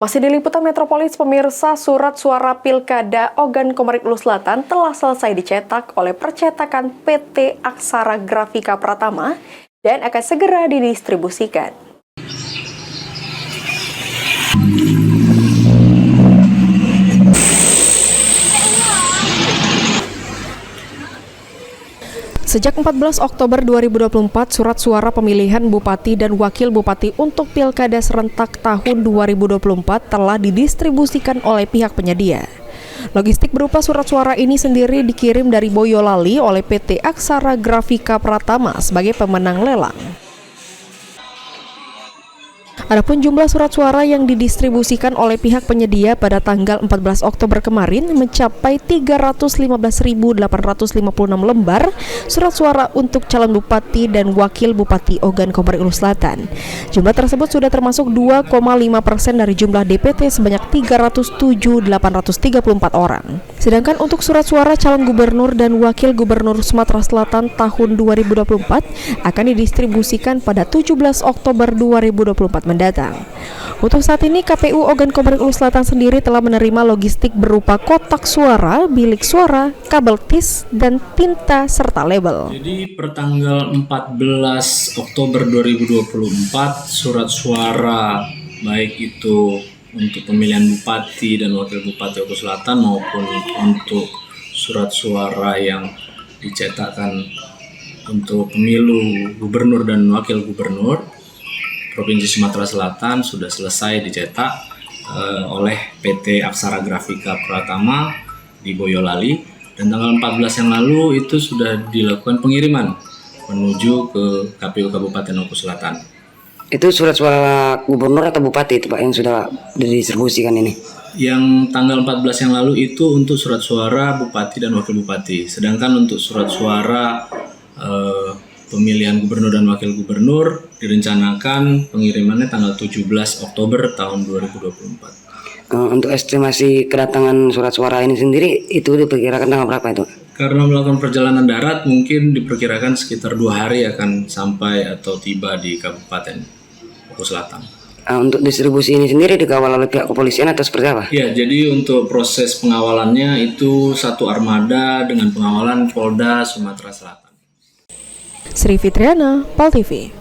Masih di Liputan Metropolis, pemirsa, surat suara Pilkada Ogan Komering Ulu Selatan telah selesai dicetak oleh percetakan PT Aksara Grafika Pratama dan akan segera didistribusikan. Sejak 14 Oktober 2024, surat suara pemilihan Bupati dan Wakil Bupati untuk Pilkada serentak tahun 2024 telah didistribusikan oleh pihak penyedia. Logistik berupa surat suara ini sendiri dikirim dari Boyolali oleh PT Aksara Grafika Pratama sebagai pemenang lelang. Adapun jumlah surat suara yang didistribusikan oleh pihak penyedia pada tanggal 14 Oktober kemarin mencapai 315.856 lembar surat suara untuk calon bupati dan wakil bupati Ogan Komering Ulu Selatan. Jumlah tersebut sudah termasuk 2,5% dari jumlah DPT sebanyak 307.834 orang. Sedangkan untuk surat suara calon gubernur dan wakil gubernur Sumatera Selatan tahun 2024 akan didistribusikan pada 17 Oktober 2024 mendatang. Untuk saat ini, KPU Ogan Komering Ulu Selatan sendiri telah menerima logistik berupa kotak suara, bilik suara, kabel tis, dan tinta serta label. Jadi pertanggal 14 Oktober 2024, surat suara baik itu untuk pemilihan bupati dan wakil bupati Ogan Selatan maupun untuk surat suara yang dicetakkan untuk pemilu gubernur dan wakil gubernur Provinsi Sumatera Selatan sudah selesai dicetak oleh PT Aksara Grafika Pratama di Boyolali, dan tanggal 14 yang lalu itu sudah dilakukan pengiriman menuju ke KPU Kabupaten Ogan Selatan. Itu surat suara gubernur atau bupati itu Pak yang sudah didistribusikan ini? Yang tanggal 14 yang lalu itu untuk surat suara bupati dan wakil bupati. Sedangkan untuk surat suara pemilihan gubernur dan wakil gubernur direncanakan pengirimannya tanggal 17 Oktober tahun 2024. Untuk estimasi kedatangan surat suara ini sendiri itu diperkirakan tanggal berapa itu? Karena melakukan perjalanan darat mungkin diperkirakan sekitar 2 hari akan sampai atau tiba di Kabupaten Ogan Selatan. Untuk distribusi ini sendiri dikawal oleh pihak kepolisian atau seperti apa? Ya, jadi untuk proses pengawalannya itu satu armada dengan pengawalan Polda Sumatera Selatan. Sri Fitriana, Pol TV.